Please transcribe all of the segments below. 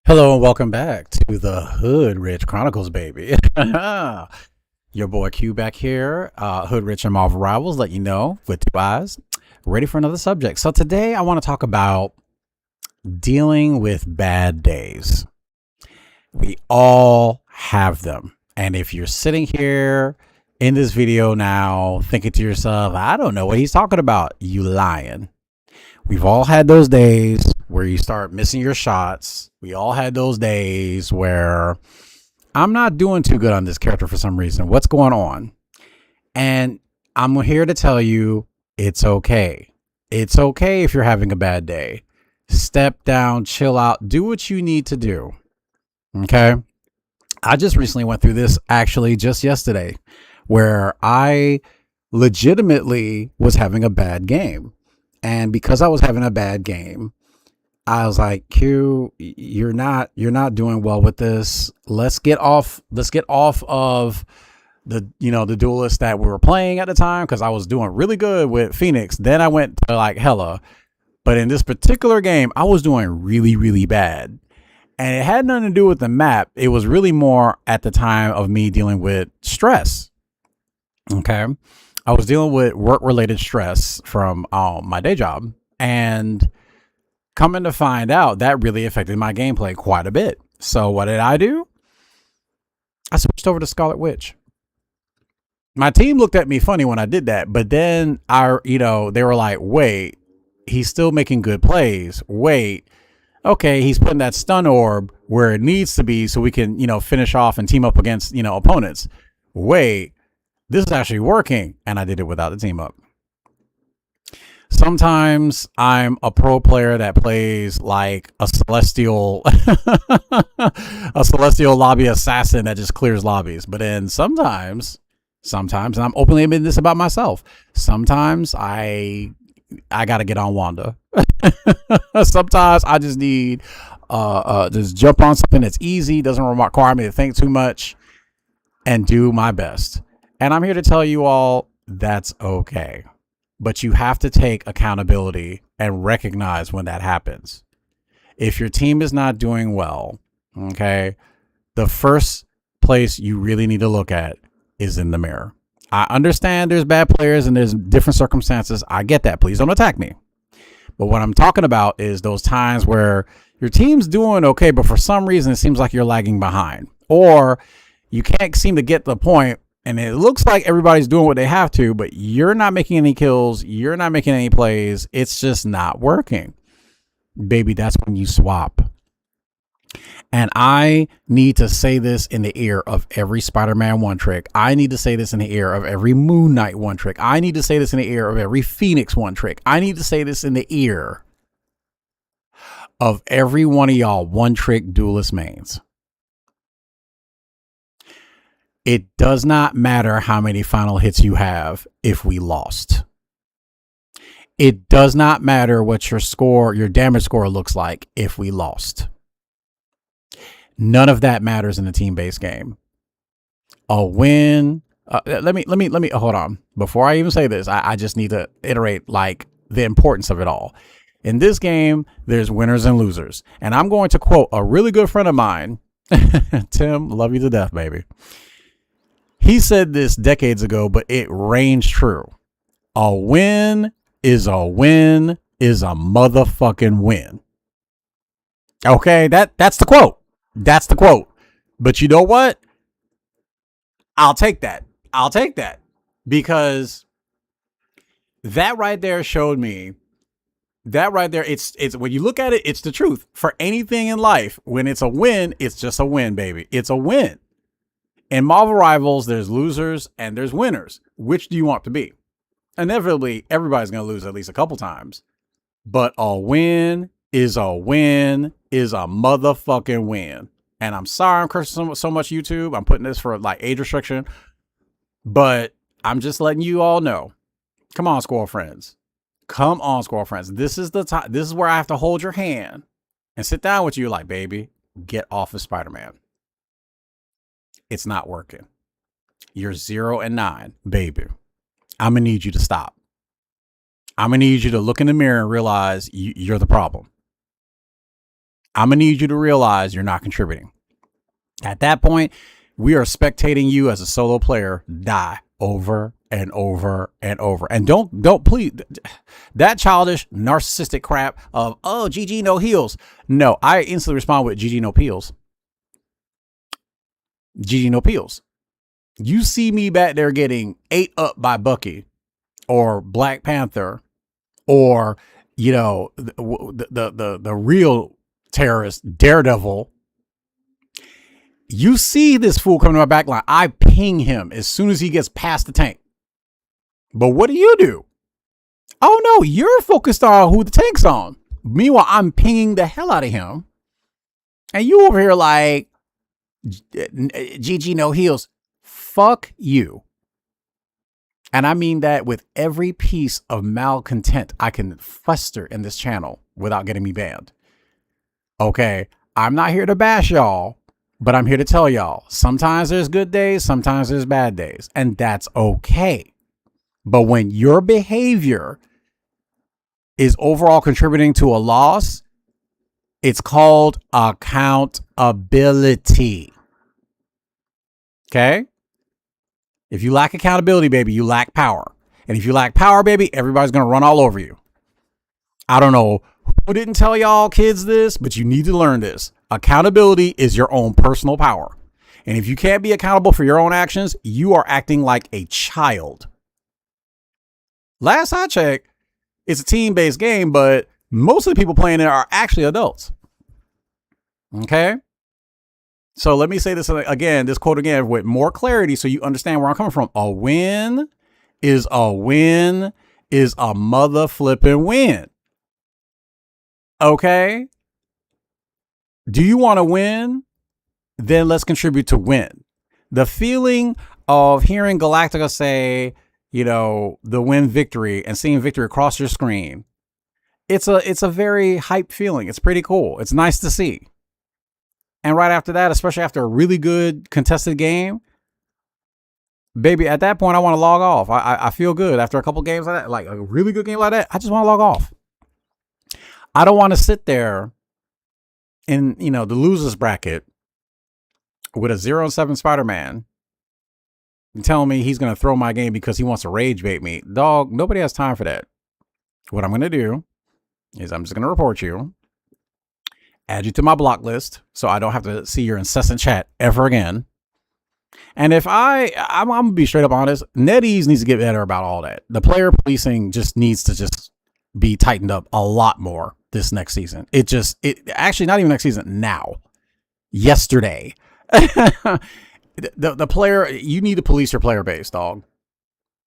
Hello and welcome back to the Hood Rich Chronicles, baby. Your boy Q back here, Hood Rich and Marvel Rivals, let you know with two eyes, ready for another subject. So today I want to talk about dealing with bad days. We all have them. And if you're sitting here in this video now thinking to yourself, I don't know what he's talking about, you lying. We've all had those days where you start missing your shots. We all had those days where I'm not doing too good on this character for some reason. What's going on? And I'm here to tell you it's okay. It's okay if you're having a bad day. Step down, chill out, do what you need to do. Okay. I just recently went through this actually just yesterday where I legitimately was having a bad game. And because I was having a bad game, I was like, Q, you're not doing well with this. Let's get off of the duelist that we were playing at the time, because I was doing really good with Phoenix. Then I went to like Hella. But in this particular game, I was doing really, really bad. And it had nothing to do with the map. It was really more at the time of me dealing with stress. Okay. I was dealing with work-related stress from my day job, and coming to find out, that really affected my gameplay quite a bit. So what did I do? I switched over to Scarlet Witch. My team looked at me funny when I did that, but then they were like, wait, he's still making good plays. Wait, okay, he's putting that stun orb where it needs to be so we can, finish off and team up against, opponents. Wait, this is actually working. And I did it without the team up. Sometimes I'm a pro player that plays like a celestial lobby assassin that just clears lobbies. But then sometimes, and I'm openly admitting this about myself, sometimes I gotta get on Wanda. Sometimes I just need just jump on something that's easy, doesn't require me to think too much, and do my best. And I'm here to tell you all that's okay. But you have to take accountability and recognize when that happens. If your team is not doing well, okay, the first place you really need to look at is in the mirror. I understand there's bad players and there's different circumstances. I get that. Please don't attack me. But what I'm talking about is those times where your team's doing okay, but for some reason it seems like you're lagging behind, or you can't seem to get the point. And it looks like everybody's doing what they have to, but you're not making any kills. You're not making any plays. It's just not working. Baby, that's when you swap. And I need to say this in the ear of every Spider-Man one trick. I need to say this in the ear of every Moon Knight one trick. I need to say this in the ear of every Phoenix one trick. I need to say this in the ear of every one of y'all one trick duelist mains. It does not matter how many final hits you have if we lost. It does not matter what your damage score looks like if we lost. None of that matters in a team-based game. A win. Let me hold on. Before I even say this, I just need to iterate like the importance of it all. In this game, there's winners and losers. And I'm going to quote a really good friend of mine, Tim, love you to death, baby. He said this decades ago, but it reigns true. A win is a motherfucking win. Okay, that's the quote. That's the quote. But you know what? I'll take that. Because that right there showed me that right there. It's when you look at it, it's the truth. For anything in life, when it's a win, it's just a win, baby. It's a win. In Marvel Rivals, there's losers and there's winners. Which do you want to be? Inevitably, everybody's going to lose at least a couple times. But a win is a motherfucking win. And I'm sorry I'm cursing so much YouTube. I'm putting this for like age restriction. But I'm just letting you all know. Come on, Squirrel Friends. Come on, Squirrel Friends. This is the time. This is where I have to hold your hand and sit down with you like, baby, get off of Spider-Man. It's not working. You're 0 and 9, baby. I'm going to need you to stop. I'm going to need you to look in the mirror and realize you're the problem. I'm going to need you to realize you're not contributing. At that point, we are spectating you as a solo player die over and over and over. And don't please, that childish narcissistic crap of, oh, GG no heals. No, I instantly respond with GG no peels. GG no peels. You see me back there getting ate up by Bucky or Black Panther or, you know, the real terrorist Daredevil. You see this fool coming to my back line. I ping him as soon as he gets past the tank. But what do? Oh no, you're focused on who the tank's on. Meanwhile, I'm pinging the hell out of him. And you over here like, GG no heals. Fuck you. And I mean that with every piece of malcontent I can fester in this channel without getting me banned. Okay, I'm not here to bash y'all, but I'm here to tell y'all, sometimes there's good days, sometimes there's bad days, and that's okay. But when your behavior is overall contributing to a loss, it's called accountability. Okay? If you lack accountability, baby, you lack power. And if you lack power, baby, everybody's going to run all over you. I don't know who didn't tell y'all kids this, but you need to learn this. Accountability is your own personal power. And if you can't be accountable for your own actions, you are acting like a child. Last I checked, it's a team-based game, but most of the people playing it are actually adults. Okay? So let me say this again, this quote again with more clarity so you understand where I'm coming from. A win is a mother flipping win. Okay? Do you want to win? Then let's contribute to win. The feeling of hearing Galactica say, you know, the win victory and seeing victory across your screen. It's a very hype feeling. It's pretty cool. It's nice to see. And right after that, especially after a really good contested game, baby, at that point, I want to log off. I feel good after a couple games like that, like a really good game like that. I just want to log off. I don't want to sit there in, you know, the losers bracket with a 0-7 Spider-Man and telling me he's going to throw my game because he wants to rage bait me. Dog, nobody has time for that. What I'm going to do is I'm just going to report you, add you to my block list so I don't have to see your incessant chat ever again. And if I'm going to be straight up honest, NetEase needs to get better about all that. The player policing just needs to just be tightened up a lot more this next season. It actually not even next season, now. Yesterday. the player, you need to police your player base, dog.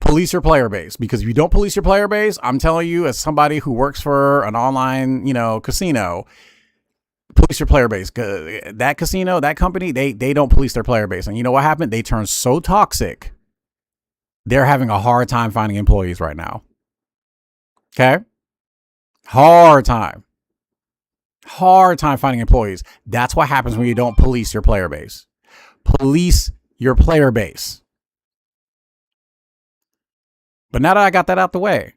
Police your player base, because if you don't police your player base, I'm telling you, as somebody who works for an online, you know, casino, police your player base. That casino, that company, they don't police their player base. And you know what happened? They turned so toxic. They're having a hard time finding employees right now. Okay? Hard time finding employees. That's what happens when you don't police your player base. Police your player base. But now that I got that out the way,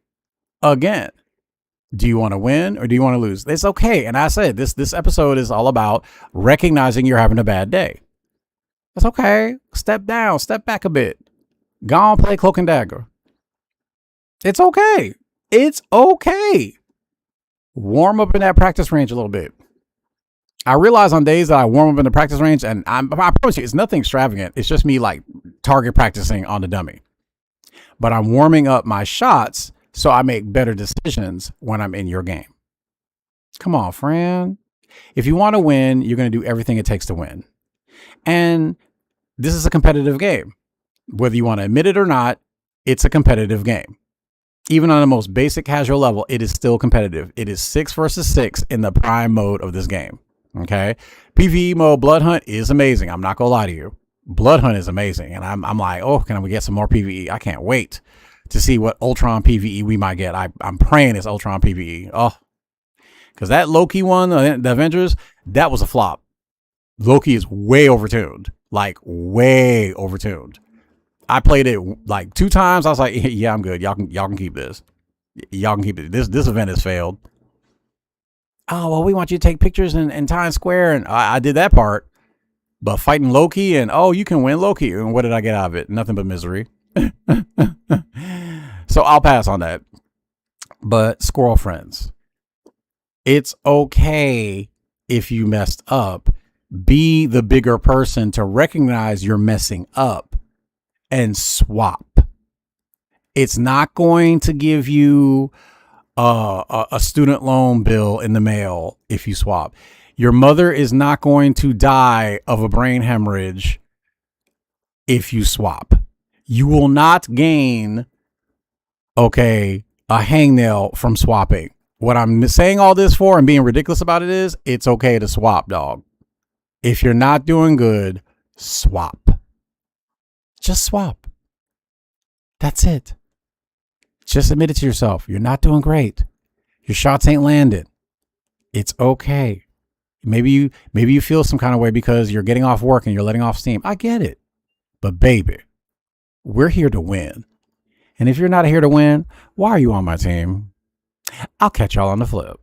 again, do you want to win or do you want to lose? It's okay. And I said, this episode is all about recognizing you're having a bad day. It's okay. Step down, step back a bit. Go on, play Cloak and Dagger. It's okay. It's okay. Warm up in that practice range a little bit. I realize on days that I warm up in the practice range, and I promise you, it's nothing extravagant. It's just me like target practicing on the dummy. But I'm warming up my shots so I make better decisions when I'm in your game. Come on, friend. If you want to win, you're going to do everything it takes to win. And this is a competitive game. Whether you want to admit it or not, it's a competitive game. Even on the most basic casual level, it is still competitive. It is 6 versus 6 in the prime mode of this game. Okay. PvE mode Blood Hunt is amazing. I'm not going to lie to you. Blood Hunt is amazing. And I'm like, oh, can we get some more PvE? I can't wait to see what Ultron PvE we might get. I'm praying it's Ultron PvE. Oh, because that Loki one, the Avengers, that was a flop. Loki is way overtuned. Like, way overtuned. I played it like 2 times. I was like, yeah, I'm good. Y'all can keep this. Y'all can keep it. This event has failed. Oh, well, we want you to take pictures in Times Square. And I did that part. But fighting Loki and, oh, you can win Loki. And what did I get out of it? Nothing but misery. So I'll pass on that. But squirrel friends, it's okay if you messed up. Be the bigger person to recognize you're messing up and swap. It's not going to give you a student loan bill in the mail if you swap. Your mother is not going to die of a brain hemorrhage if you swap. You will not gain, a hangnail from swapping. What I'm saying all this for and being ridiculous about it is it's okay to swap, dog. If you're not doing good, swap. Just swap. That's it. Just admit it to yourself. You're not doing great. Your shots ain't landed. It's okay. Maybe you feel some kind of way because you're getting off work and you're letting off steam. I get it. But baby, we're here to win. And if you're not here to win, why are you on my team? I'll catch y'all on the flip.